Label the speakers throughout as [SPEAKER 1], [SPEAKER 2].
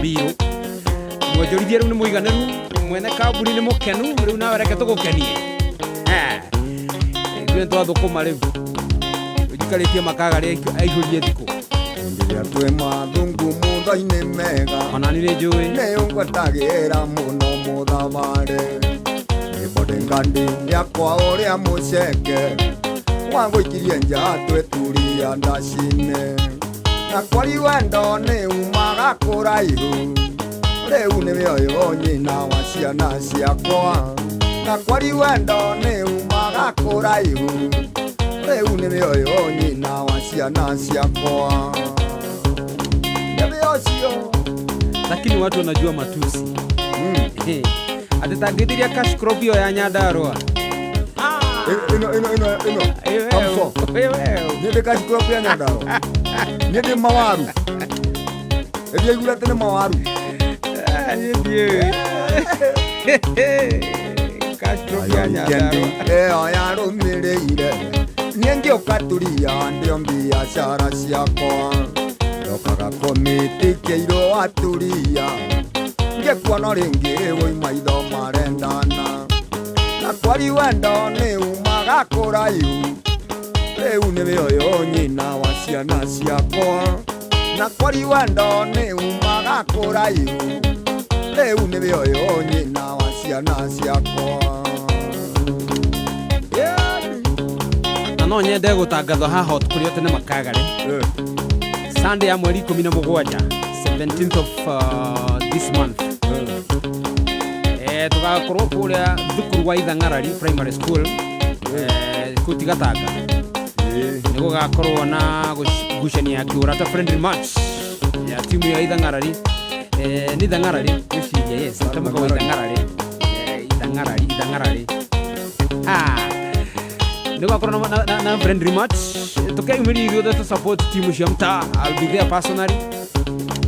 [SPEAKER 1] biru mwonjorithia riu ni muigananu mwene kambuni ni mukenu riu nawe reke tugukenie ithuĩ twathũkũma rĩu ũnjikarĩtie makagari aihũrie thikũ
[SPEAKER 2] Ndiria twe mathungu mutha-inĩ mega
[SPEAKER 1] onani nĩ njũĩ
[SPEAKER 2] nĩũngwetagĩra mũno mũthabare nĩbode ngandi yakwa ũrĩa mũceke wangũikirie nja tweturia ndacine na kwari wendo nĩumaga kũraihu rĩu nĩ mĩoyo nyina wa ciana ciakwa na kwari wendo nĩumaga kũraihu rĩu nĩ mĩoyo nyina wa ciana ciakwa
[SPEAKER 1] lakini watu wanajua matusi atitangithiria cash crop hiyo ya Nyandarua
[SPEAKER 2] ino kamso nĩndĩ cash crop ya Nyandarua nĩndĩ mawaru ĩrĩa igura tene mawaru
[SPEAKER 1] cash crop ya Nyandarua
[SPEAKER 2] ĩyo yarũmĩrĩire niĩ ngĩũka turia ndĩo mbiacara ciakwa ndokaga komiti kĩirũ aturia ngĩkuona rĩngĩ wĩ maitho marendana na kwari wendo nĩumaga kũraihu rĩu nĩ mĩoyo nyina wa ciana ciakwa na kwari wendo nĩumaga kũraihu rĩu nĩ mĩoyo nyina wa ciana ciakwa
[SPEAKER 1] na no nyende gũtangathwo haha kũrĩ o tene makagari Sunday ya mweri 17 17th of this month tugakorwo kũrĩa thukuru wa Ithang'arari primary school Kutigatanga nĩ gũgakorwo na ngucanio ya kĩũrata friendly match ya timu ya Ithang'arari nĩ Ithang'arari gũciria yes tamũka wa Ithang'arari Ithang'arari nĩ gũgakorwo na friendly match tukeyumĩria ithuothe tu support timu cia mtaa. I'll be there personally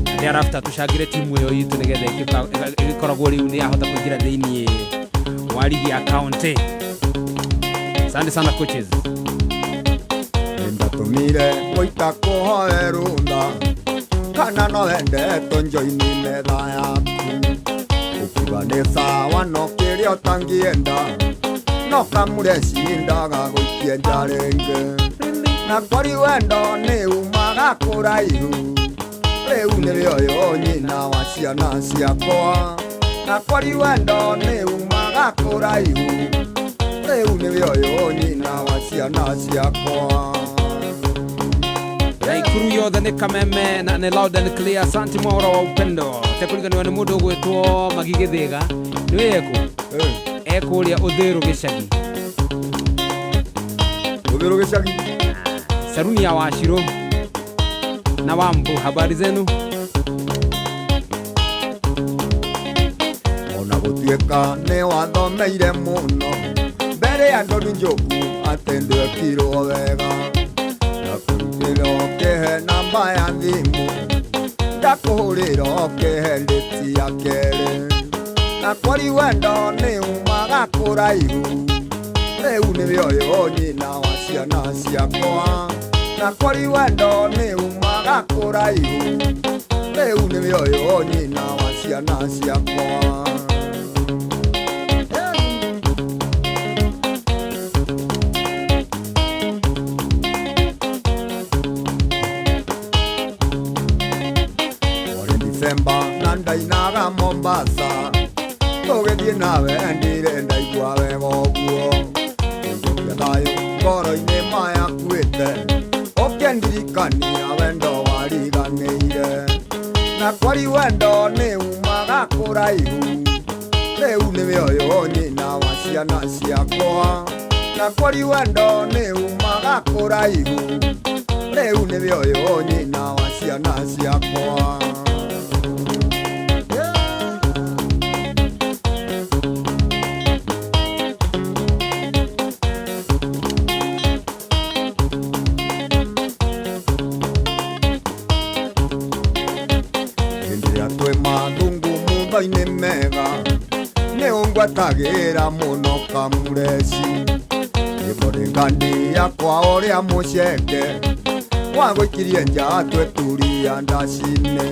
[SPEAKER 1] thereafter tucagire timu ĩyo itũ nĩgetha ĩkoragwo rĩu nĩ yahota kũingĩra thĩinĩ wa ligi ya county. Asante sana coaches.
[SPEAKER 2] Ndatumire gũita kũhoe rũtha kana no wende tũnjoini metha yaku ũkiuga nĩ sawa no kĩrĩa ũtangĩenda no kamũrecindaga gũikia nja rĩngĩ na kwari wendo nĩumaga kũraihu rĩu nĩ mĩoyo nyina wa ciana ciakwa na kwari wendo nĩumaga kũraihu rĩu nĩ mĩoyo nyina wa ciana ciakwa.
[SPEAKER 1] Ikuru yothe nĩ kameme na nĩ loud and clear. Asante Mwaura wa upendo tekũriganĩrwo nĩ mũndũ ũgwĩtwo Magi Gĩthĩga nĩwe ekũrĩa Ũthĩrũ Gĩcagi
[SPEAKER 2] Ũthĩrũ Gĩcagi
[SPEAKER 1] Saruni ya Washiro na Wambu, habari zenu?
[SPEAKER 2] Ona gũtuĩka nĩ wathomeire mũno mbere ya Ndoni Njoku atĩ ndwekirwo wega na kũrutĩrwo ũkĩhe namba ya thimũ ndakũhũrĩra ũkĩhe ndĩti ya kerĩ na kwari wendo nĩumaga kũraihu rĩu nĩ mĩoyo nyina wa ciana ciakwa na kwari wendo nĩumaga kũraihu rĩu nĩ mĩoyo nyina wa ciana ciakwa. Ore December na ndainaga Mombasa tũgĩthiĩ nawe ndire ndaigua wega ũguo ngĩgĩa thayũ ngoro-inĩ mayakuĩte ũkĩndirikania wendo wariganĩire na kwari wendo nĩumaga kũraihu rĩu nĩ mĩoyo nyina wa ciana ciakwa na kwari wendo nĩumaga kũraihu rĩu nĩ mĩoyo nyina wa ciana ciakwa. Nĩ mega nĩũngwetagĩra mũno kamũreci nĩbode ngandi yakwa ũrĩa mũceke wangũikirie nja tweturia ndacine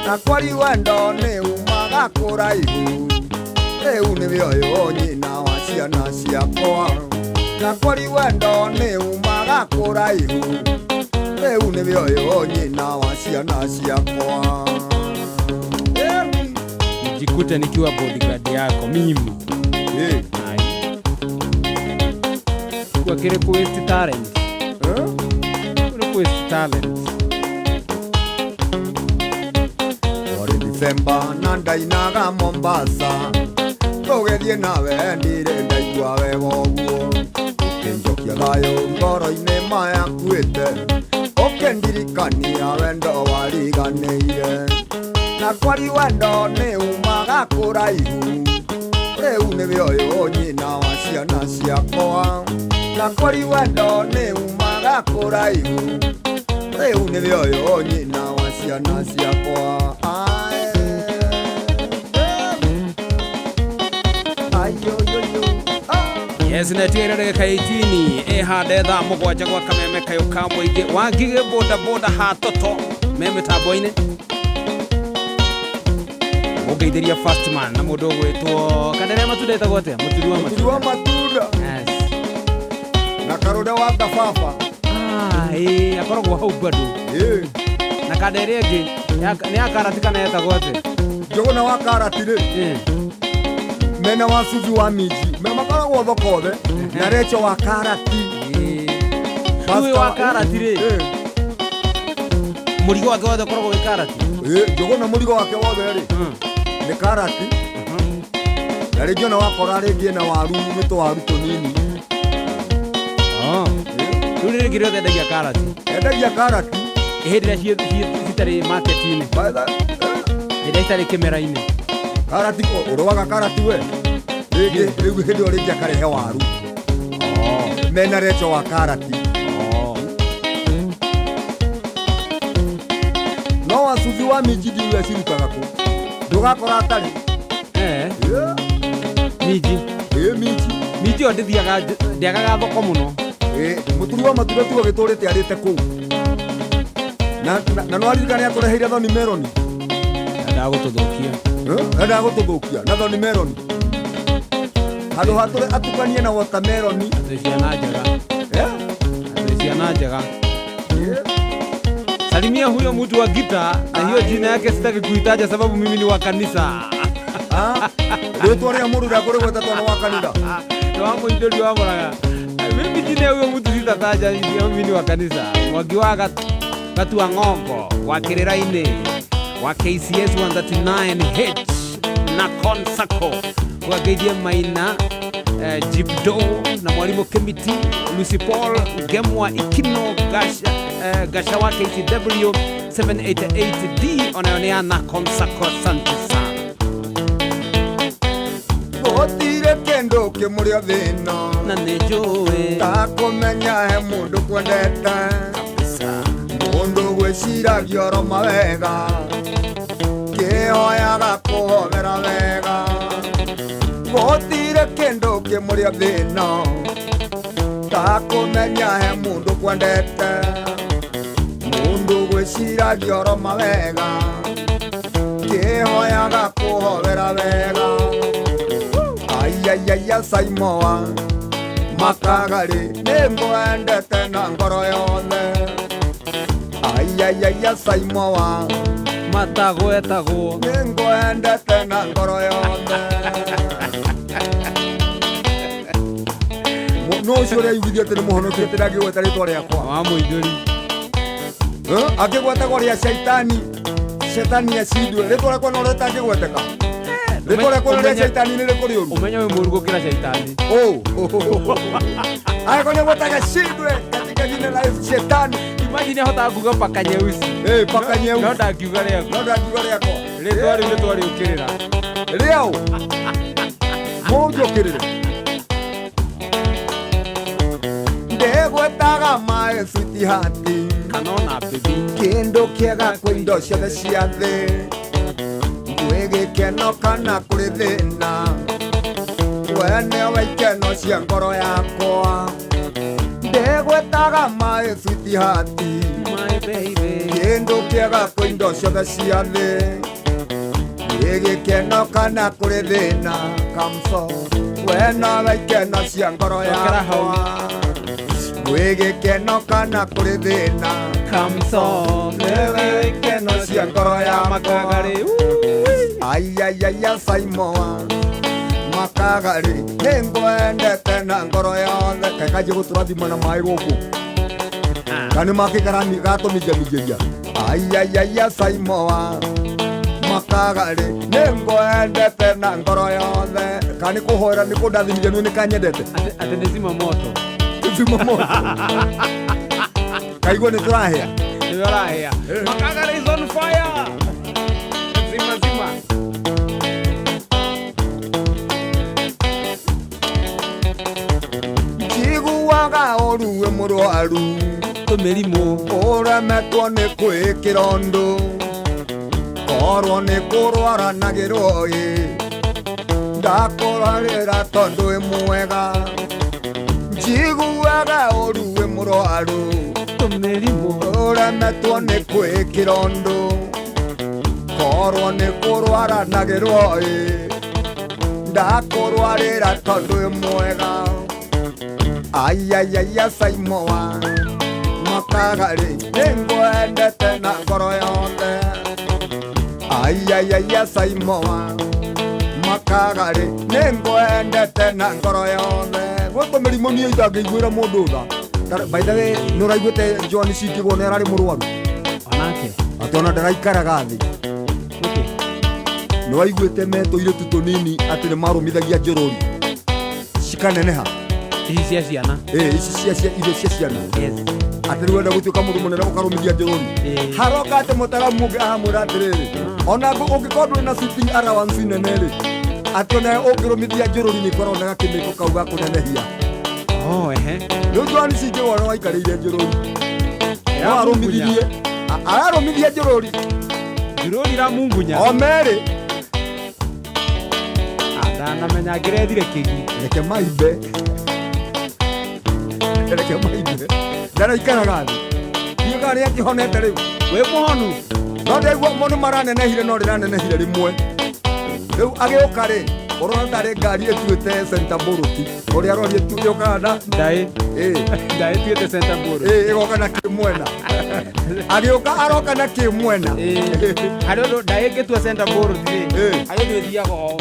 [SPEAKER 2] na kwari wendo nĩ umaga kũraihu rĩu nĩ mĩoyo nyina wa ciana ciakwa na kwari wendo nĩ umaga kũraihu rĩu nĩ mĩoyo nyina wa ciana ciakwa
[SPEAKER 1] Jikute nikiwa bodyguard yako mimi. Kwa kile kuwesti talent. Kile kuwesti talent.
[SPEAKER 2] Ori December na ndainaga Mombasa tũgĩthiĩ nawe ndire ndaigua wega ũguo ũkĩnjokia thayũ ngoro-inĩ mayakuĩte ũkĩndirikania wendo wariganĩire na kwari wendo nĩ umaga kũraihu rĩu nĩ mĩoyo nyina wa ciana ciakwa na kwari wendo nĩ umaga kũraihu rĩu nĩ mĩoyo nyina wa ciana ciakwa
[SPEAKER 1] Yes, netirere kaitini ehade tha mugwanja gwa kameme kayo kamwige wangige boda boda ha toto meme taboine Ogeithiria first man na mundu gwitwo kadere matunda tagote muturi wa
[SPEAKER 2] matunda
[SPEAKER 1] yes
[SPEAKER 2] na karoda wa kafafa
[SPEAKER 1] akoragwo hau bado na kadere ĩngĩ nĩ akarati kana yetagote
[SPEAKER 2] jogona wa karati rĩ mena wa suzu wa miji me makoragwo thokothe na recho wa karati
[SPEAKER 1] uyu wa karati rĩ mũrigo wake wothe ũkoragwo wĩ karati
[SPEAKER 2] jogona mũrigo wake wothe rĩ nĩ karati na rĩngĩ ona wakora rĩngĩ na waru nĩ tũwaru tũnini
[SPEAKER 1] rĩu rĩngĩ rĩothe endagia karati hĩndĩ ĩrĩa citarĩ market-inĩ hĩndĩ citarĩ kĩmera-inĩ
[SPEAKER 2] karati ũrwaga karati we rĩngĩ rĩu hĩndĩ ĩyo rĩngĩ akarehe waru mena recho wa karati no wasuthi wa miji ndiwe cirutaga kũ ndũgakora atarĩ
[SPEAKER 1] miji o ndĩthiaga thoko mũno
[SPEAKER 2] mũturi wa matunda tu agĩtũrĩte arĩte kũu na no aririkane atũreheire thoni meroni endaga gũtũthũkia na thoni meroni handũ hatũre atukanie na watermeloni
[SPEAKER 1] ciana njega Salimia huyo mtu wa gita na hiyo jina yake sitaki kuitaja sababu mimi ni wa kanisa.
[SPEAKER 2] Rĩtwa rĩa mũndũ ndakũrĩgweta tondũ wa kanitha.
[SPEAKER 1] Ndio idoli wa Muraga. Mimi jina huyo mtu sitataja, mimi ni wa kanisa. Mwagi wa Gatu wa Ng'ongo wa Kirĩra-inĩ wa KCS 139H na Consako wa Geje Maina Jibdo na mwalimu Kemiti Lucy Paul Gemwa Ikino Gasha wa KCW 788D onayoneana Consako. Asante sana.
[SPEAKER 2] Gũtirĩ kĩndũ kĩmũrĩa thĩna
[SPEAKER 1] na nĩnjũĩ
[SPEAKER 2] ta kũmenya he mũndũ kwendete mũndũ gwĩciragia oro mawega kĩhoyaga kũhomera wega gũtirĩ kĩndũ kĩmũrĩa thĩna ta kũmenya he mũndũ kwendete mũndũ gwĩciragia oro mawega kĩhoyaga kũhomera wega ayayaya Saimoa Makagari nĩngwendete na ngoro yothe ayayaya Saimoa
[SPEAKER 1] matagwetagwo
[SPEAKER 2] nĩngwendete na ngoro yothe no ũcio ũrĩa yugithia atĩ nĩ mũhonokia atĩ ndangĩgweta rĩtwa rĩakwa
[SPEAKER 1] wa mũithũri
[SPEAKER 2] angĩgwetagwo rĩa Shaitani acindwe rĩtwa rĩakwa no rĩtangĩgweteka rĩtwa rĩakwa rĩa Shaitani nĩ rĩkũ rĩũru
[SPEAKER 1] ũmenye wĩ mũru gũkĩra Shaitani
[SPEAKER 2] angĩkorwo nĩgwetaga cindwe katika jina la Shetani.
[SPEAKER 1] Imagine hotaga kuga paka nyeusi
[SPEAKER 2] paka nyeusi
[SPEAKER 1] no ndakiuga rĩakwa rĩtwa rĩũkĩrĩra
[SPEAKER 2] rĩao mũnjũkĩrĩre ndĩgwetaga my sweetheart
[SPEAKER 1] kanona baby
[SPEAKER 2] kĩndũ kĩega kwĩ indo ciothe cia thĩ gwĩ gĩkeno kana kũrĩ thĩna we nĩwe ikeno cia ngoro yakwa ndĩgwetaga my sweetheart
[SPEAKER 1] My baby.
[SPEAKER 2] Kĩndũ kĩega kwĩ indo ciothe cia thĩ nĩ gĩkeno kana kũrĩ thĩna Kamso we nawe ikeno cia ngoro yakwa gwĩ gĩkeno kana kũrĩ thĩna
[SPEAKER 1] Kamso
[SPEAKER 2] nĩwe ikeno cia ngoro yakwa
[SPEAKER 1] Makagari.
[SPEAKER 2] Ayayaya Saimoa Makagari nĩngwendete na ngoro yothe kakanjĩ gũtũrathima na maĩ gũkũ kanĩ makĩkarani gatũminjaminjĩria Ayayaya Saimoa Makagari nĩngwendete na ngoro yothe kanĩ kũhoera nĩ kũndathimithia nĩ kanyendete
[SPEAKER 1] Ate nĩ zima moto.
[SPEAKER 2] zima moto kaigua nĩ tũrahĩa
[SPEAKER 1] Nĩ warahĩa. Makagari is on fire. Zima.
[SPEAKER 2] njiguaga ũru wĩ mũrwaru
[SPEAKER 1] Tũmĩrimũ.
[SPEAKER 2] ũremetwo nĩ kwĩkĩra ũndũ korwo nĩ kũrwaranagĩrwo ĩ ndakũrarĩra tondũ wĩ mwega njiguaga ũru wĩ mũrwaru
[SPEAKER 1] Tũmĩrimũ.
[SPEAKER 2] ũremetwo nĩ kwĩkĩra ũndũ korwo nĩ kũrwaranagĩrwo ĩ ndakũrwarĩra tondũ wĩ mwega Ayayaya Saimoa Makagari nĩngwendete na ngoro yothe Ayayaya Saimoa Makagari nĩngwendete na ngoro yothe gwĩkũ mĩrimũ niĩ itangĩiguĩra mũndũ tha by the way nĩũraiguĩte John Cikĩgwo nĩ ararĩ mũrwaru
[SPEAKER 1] Onake.
[SPEAKER 2] atĩ ona ndaraikaraga thĩ nĩwaiguĩte metũirĩtu tũnini atĩ nĩmarũmithagia njũrũri cikaneneha
[SPEAKER 1] Ici cia ciana.
[SPEAKER 2] ici irio cia ciana
[SPEAKER 1] Yes.
[SPEAKER 2] atĩ rĩu wenda gũtuĩka mũndũ mũnene ũkarũmithia njũrũri haroka atĩ mũtaramu ũngĩ ahamwĩra atĩrĩrĩ ona ũngĩkorwo ndũrĩ na shooting allowance nene-rĩ atĩ ona ũngĩrũmithia njũrũri nĩ koragwo na gakĩmĩko kau ga kũnenehia rĩu John Cikĩgwo nĩ waikarĩire njũrũri no arũmithirie ararũmithia njũrũri
[SPEAKER 1] Njũrũri iramungunya.
[SPEAKER 2] o merĩ
[SPEAKER 1] Ndanamenya ngĩrethire kĩgi.
[SPEAKER 2] reke maimbe ndaraikaraga thĩ ndiũkaga nĩ akĩhonete rĩu
[SPEAKER 1] Wĩ mũhonu.
[SPEAKER 2] no ndaigua mũndũ maranenehire no rĩranenehire rĩmwe rĩu agĩũka-rĩ ũrona ndarĩ ngari ĩtuĩte Center Bolt ũrĩa arorie yũkaga na
[SPEAKER 1] Ndaĩ tuĩte Center Bolt.
[SPEAKER 2] ĩgoka na kĩmwena agĩũka aroka na kĩmwena
[SPEAKER 1] Harĩ ũndũ ndaĩ ngĩtua Center Bolt-rĩ harĩ ũndũ ĩthiaga o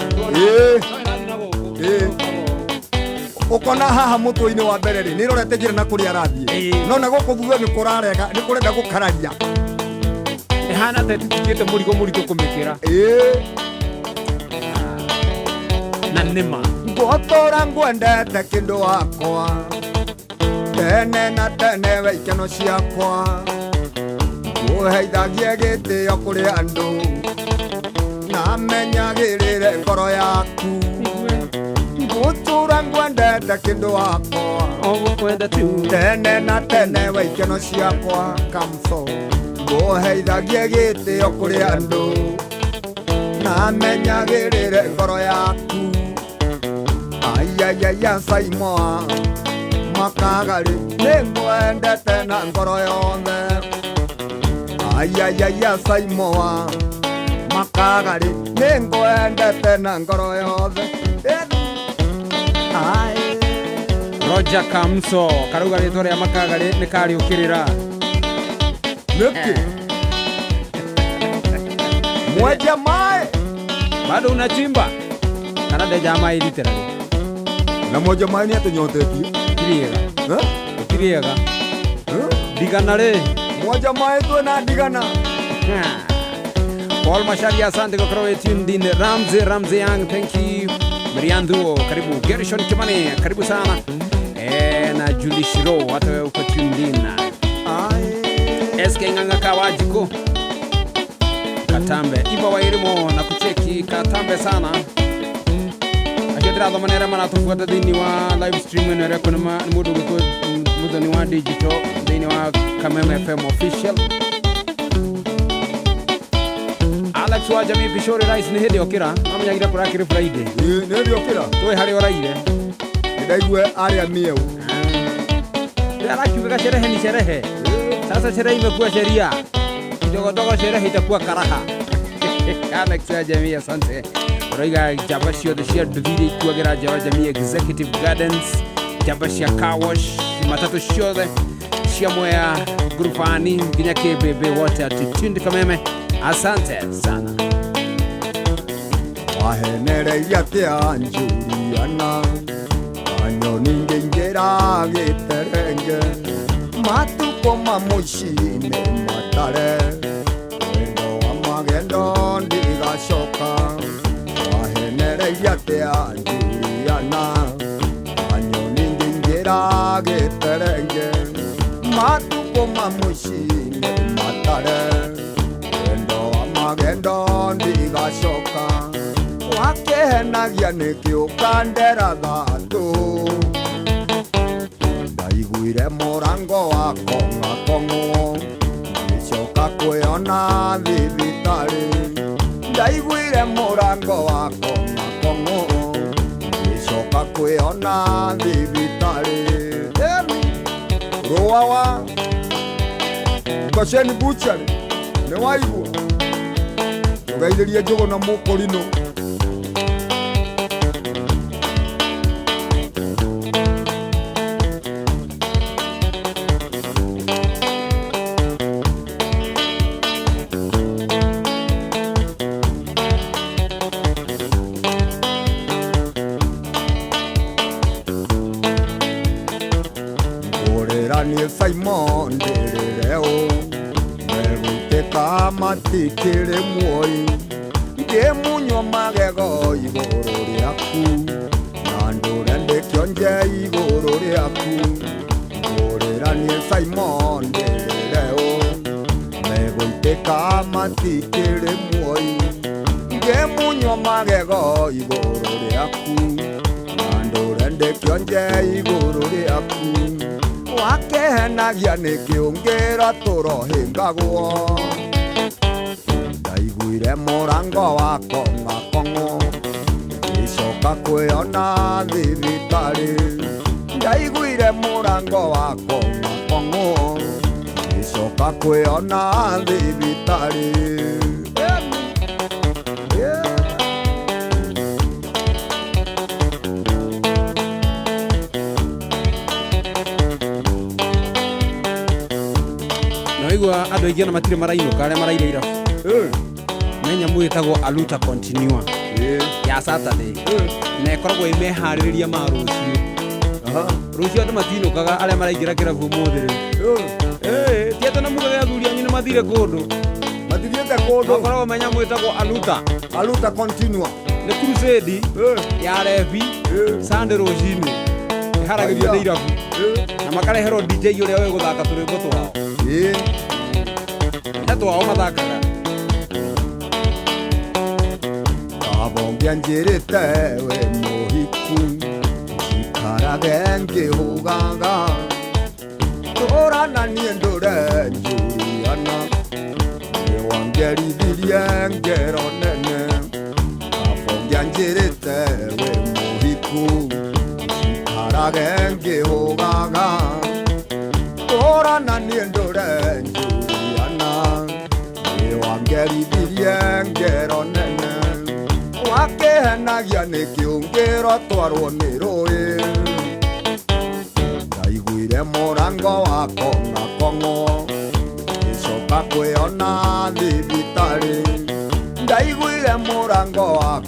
[SPEAKER 2] ũkona haha mũtwe-inĩ wa mbere-rĩ nĩ ĩrorete njĩra na kũrĩa arathiĩ no na gũkũ thutha nĩ kũrarega nĩ kũrenda gũkararia
[SPEAKER 1] ĩhana ta ĩtitikĩte mũrigo mũritũ kũmĩkĩra na nĩma
[SPEAKER 2] ngũtũra ngwendete kĩndũ wakwa tene na tene we ikeno ciakwa ngũheithagie gĩtĩo kũrĩ andũ na menyagĩrĩre ngoro yaku ngũtũra ngwendete kĩndũ wakwa
[SPEAKER 1] ũgũkwenda tu
[SPEAKER 2] tene na tene we ikeno ciakwa Kamso ngũheithagie gĩtĩo kũrĩ andũ na menyagĩrĩre ngoro yaku Ayayaya Saimoa Makagari nĩngwendete na ngoro yothe Ayayaya Saimoa Makagari nĩngwendete na ngoro yothe
[SPEAKER 1] Roger Kamso karauga rĩtwa rĩa Makagari nĩ kariũkĩrĩra
[SPEAKER 2] nĩkĩ mwenja maĩ
[SPEAKER 1] bado unachimba kana ndeja maĩ literally
[SPEAKER 2] na mwenja maĩ nĩ atũnyotetie
[SPEAKER 1] kiriega digana rĩ
[SPEAKER 2] mwenja maĩ twĩna ndigana
[SPEAKER 1] Paul Macharia, asante kwa kuwa tuned in. Ramsey Young, thank you. Marianduo, karibu. Gershon Kimani, karibu sana. Na Julie Shiro, hata wewe uko tuned in. SK Nganga Kawajiko. Katambe. Iba Wairimo na kucheki Katambe sana. Akidra ndo manera mana tufuata dini wa live stream na rekodi mudu kwa mudu ni wa digital dini wa Kameme FM official. Alex wa jamii Bishori Rice ni hedi okira amanyagira kurakire Friday
[SPEAKER 2] ni hedi okira
[SPEAKER 1] towe hari oraire
[SPEAKER 2] ndaigwe aria mieu
[SPEAKER 1] arakiuga sherehe ni sherehe Sasa sherehe imekuwa sheria. Kidogo sherehe itakuwa karaha. Alex ya jamii, asante. Roiga Jabashio the shared video kuagera Jawa Jamii Executive Gardens, Jabashia Car Wash, matatu shode, Shiamoya Grupani, Ginyake bebe wote atitundi kameme. Asante sana.
[SPEAKER 2] Wahenere yate Juliana, Anyoni ngengera giterenge, matuko mamushine matare, wendo amagendo ndiga shoka. Wahenere yate Juliana, Anyoni ngengera giterenge, matuko mamushine matare, wendo amagendo ndiga shoka. Wakehenagia nikiukandera thatu, ndaiguire murango wa kong'o, ngicoka kwiona thibitari. Ndaiguire murango wa kong'o, ngicoka kwiona thibitari. Rũa wa Gosheni Butchery nĩ waigua ũgeithĩrie njũgũ na mũkũrinũ. Ni Simon ndireo meguteka matikire muoi ngemunyo magego iguru riaku na ndure ndikionje iguru riaku. Ngurira ni Simon ndireo meguteka matikire muoi ngemunyo magego iguru riaku na ndure ndikionje iguru riaku. Wakehenagia nikiungira turohingagwo, ndaiguire murango wa kong'o, ngicoka kwiona thibitari. Ndaiguire murango wa kong'o, ngicoka kwiona thibitari.
[SPEAKER 1] Naigua andu aingĩ na matirĩ marainuka arĩa maraire ira. Menya mwĩtagwo Aluta Continua ya Saturday. Na ĩkoragwo ĩmeharĩrĩria ma rũciũ. Rũciũ andũ matinukaga arĩa maraingĩra kĩrabu ũmũthĩ rĩu. Ti atĩ na mugaga athuri anyu nĩ mathire kũndũ.
[SPEAKER 2] Matithiĩte kũndũ.
[SPEAKER 1] Makoragwo menya mwĩtagwo
[SPEAKER 2] Aluta Continua.
[SPEAKER 1] Nĩ crusade ya rebi Sunday rũcinĩ. Ĩharagĩrio nĩ irabu. Na makareherwo DJ ũrĩa we gũthaka tũrĩmbo twao. Twao mathakaga.
[SPEAKER 2] Kabongia njĩrĩte we mũhiku, njikarage ngĩhũgaga, tũrana niĩ ndũre Juliana, nĩ wangerithirie ngero nene. Kabongia njĩrĩte we mũhiku, njikarage ngĩhũgaga, tũrana niĩ ndũre Juliana, nĩ wangerithirie ngero nene. Wakehenagia nĩkĩũngĩro twarwo nĩ rũĩ, ndaiguire mũrango wa kong'o, ngicoka kwĩona thibitari. Ndaiguire mũrango wa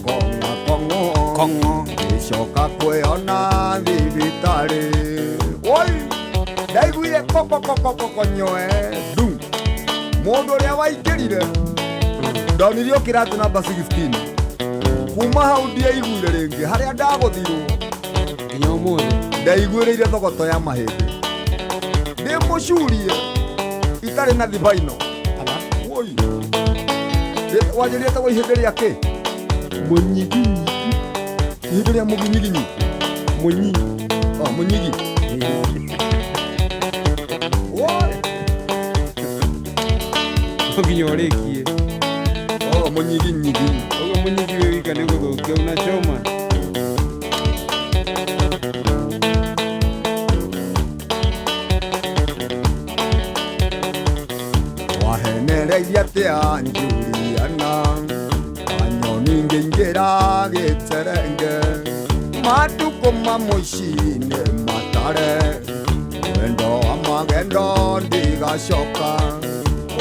[SPEAKER 2] kong'o, ngicoka kwĩona thibitari. Ndaiguire kokonyoe du mũndũ ũrĩa waingĩrire, ndonire ũkĩratũ namba 16. Kuma hau ndiaiguire rĩngĩ harĩa ndagũthirwo
[SPEAKER 1] nginya ũmũthĩ.
[SPEAKER 2] Ndaiguĩrĩire thogoto ya mahĩndĩ, ndĩmũcurie itarĩ na thibaino. Wanjĩrĩte gwa ihĩndĩ rĩa kĩ? Mũnyiginyigi. Ihĩndĩ rĩa mũginyiginyi. Mũnyigi.
[SPEAKER 1] Nginya ũrĩkie.
[SPEAKER 2] Mũnyiginyigi.
[SPEAKER 1] Ũguo mũnyigi wĩ wika nĩ gũthũkia unachoma.
[SPEAKER 2] ngeithia atia Juliana anyoni ngĩingĩra gĩterenge matukũ mamũici-inĩ matare wendo wa magendo ndigacoka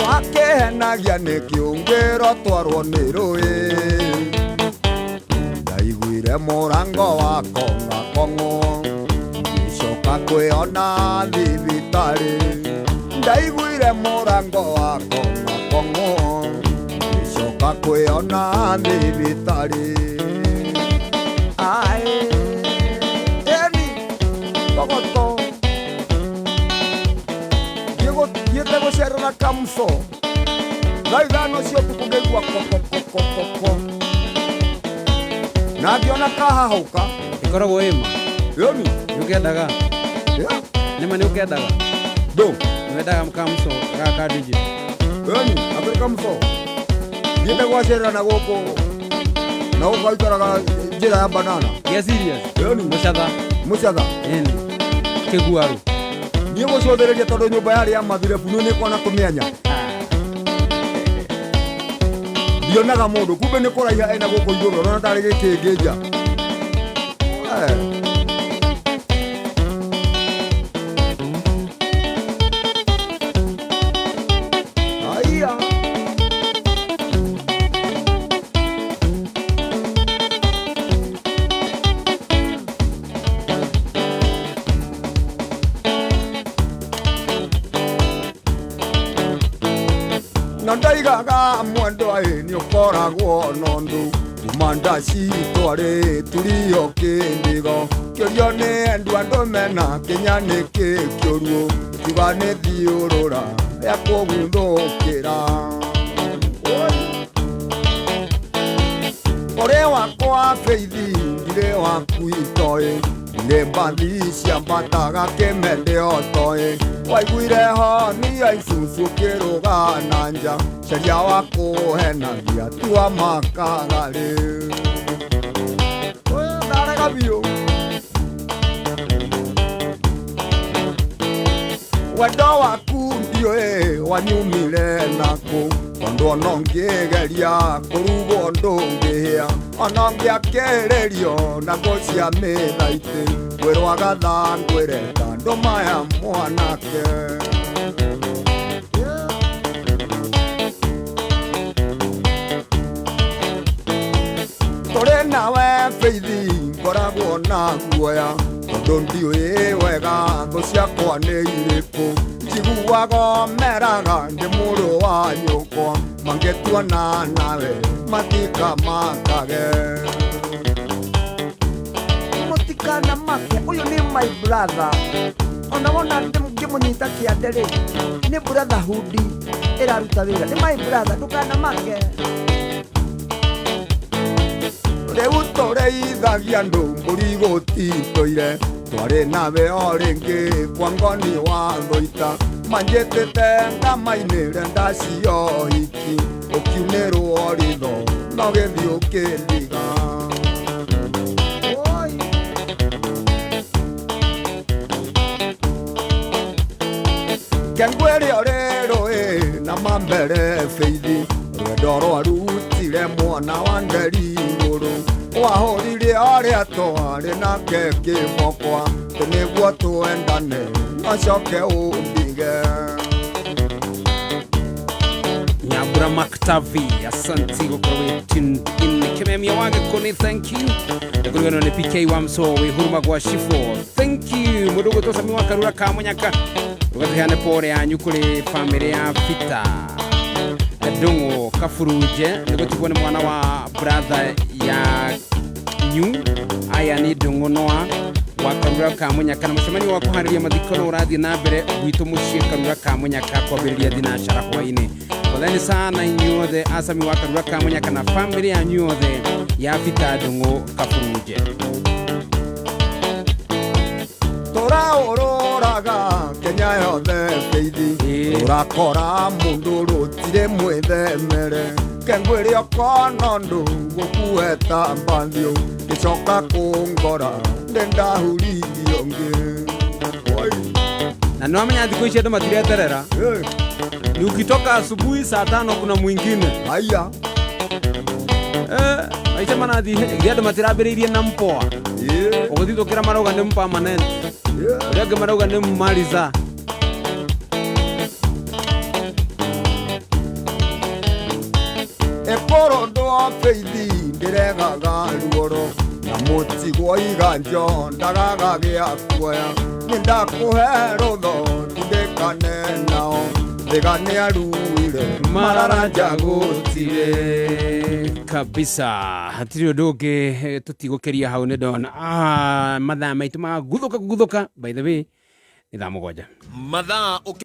[SPEAKER 2] wakĩhenagia nĩ kĩũngĩro twarwo nĩ rũĩ ndaiguire mũrango wa kong'akong'o ngĩcoka kwĩona thibitarĩ ndaiguire mũrango wa kong'akong'o ngĩcoka kwĩona thibitarĩ eni togoto thiĩte gũcerera Kamso thaa ithano cia ũtukũ ngĩigua kokokokoko na ngĩona kahahũka
[SPEAKER 1] ĩkoragwo ĩma
[SPEAKER 2] ĩni
[SPEAKER 1] nĩũkĩendaga nĩma nĩũkĩendaga
[SPEAKER 2] ndũ
[SPEAKER 1] nĩwendaga Kamso gaka DJ
[SPEAKER 2] ĩni akĩrĩ Kamso thiĩte gwacerera na gũkũ na gũkũ aikaraga njĩra ya banana
[SPEAKER 1] ya serious
[SPEAKER 2] ĩni mũcatha
[SPEAKER 1] ĩni kĩguaru
[SPEAKER 2] niĩ gũcũthĩrĩria tondũ nyũmba yarĩ ya mathirebu nĩ nĩkwana kũmĩanya ndionaga mũndũ kumbe nĩ kũraiha ena gũkũ igũrũ rona ndarĩ gĩkĩngĩ nja aiya na ndaigaga mwendo nĩ ũkoragwo nondũ kuma ndaci twarĩ turio kĩndigo kĩũrio nĩ endwa andũ mena Kenya nĩ kĩkĩũruo tiga nĩ thiũrũra rĩa kũguthũkĩra ũrĩ wakwa Feithi ndirĩ waku itoĩ nĩ mbathi ciambataga kĩmende otoĩ waiguire honi ya Isuzu kĩrũga na nja caria wa kũhenagia tua makagarĩ ndarega biũ wendo waku ndiũĩ wanyumire nakũ tondũ ona ngĩgeria kũrugwo ndũngĩhĩa ona ngĩakĩrĩrio na ngũ cia mĩthaitĩ ngwĩrwaga tha ngwĩrenda ndũmaya mwanake tũrĩ nawe Feithi ngoragwo na guoya tondũ ndiũĩ wega thũ ciakwa nĩ irĩkũ njiguaga meraga ndĩ mũrũ wa nyũkwa mangĩtuana nawe matikamakage mũtikana make ũyũ nĩ my brother ona wona ngĩmũnyita kĩande-rĩ nĩ brotherhood ĩraruta wĩra nĩ my brother ndũkanamake rĩu tũrĩithagia andũ mbũri gũtitũire twarĩ nawe o rĩngĩ kwa ngoni wa thũita manjĩtĩte ndama-inĩ renda cio hiki ũkiunĩrwo ritho no gĩthiĩ ũkĩndiga kengwĩrĩ ũrĩ rũĩ na mambere Feithi rwendo rwarutire mwana wa ngeri igũrũ wahũrire arĩa twarĩ nake kĩmokwa nĩguo twendane acoke ũndige
[SPEAKER 1] Nyambura Maktavi asanti gũkorwo wĩ tuned in kĩmemia wa gĩkũni thank you ndakũriganĩrwo nĩ PK Wamso wĩ huruma gwa Shifo thank you mũndũ ũgwĩtwo Sami wa Karura ka Mũnyaka ũgatũheane pore yanyu kũrĩ famĩlĩ ya Peter Ndung'u Kafuruje nĩgũtigwo nĩ mwana wa brother ya Nyu aya nĩ Ndung'u Noa wa Karura ka Mũnyaka na mũcemanio wa kũharĩria mathiko no ũrathiĩ na mbere gwitũ mũciĩ Karura ka Mũnyaka kwambĩrĩria thinacara hwainĩ poleni sana inyuothe Asami wa Karura ka Mũnyaka na famĩlĩ ya nyuothe ya Peter Ndung'u Kafuruje
[SPEAKER 2] tũraũrũraga Kenya yothe Feithi ũrakora mũndũ rũtirĩ mwĩthemere kengwĩrĩ okono ndũ gũkueta mbanthio gĩcoka kũngora ndendahurithio ngĩ
[SPEAKER 1] na nĩwamenya thikũ ici andũ matireterera Ni ukitoka asubuhi saa 5 kuna mwingine.
[SPEAKER 2] Haya.
[SPEAKER 1] Aisha manathi giado matirabiririe na mpoa. Uguthitho kira marauga ni permanent. Urege marauga ni maliza.
[SPEAKER 2] Eporo ndo feithi ndiregaga ruoro na mutigwo iganjo ndagaga gya kuoya nindakuhe rutho ndikane nao thigane aruire mararanja gutire
[SPEAKER 1] kabisa. Hatiri ndoke tutigukeria hau ni ndona mathaa maitu ma guthuka by the way ni thaa 7
[SPEAKER 3] mathaa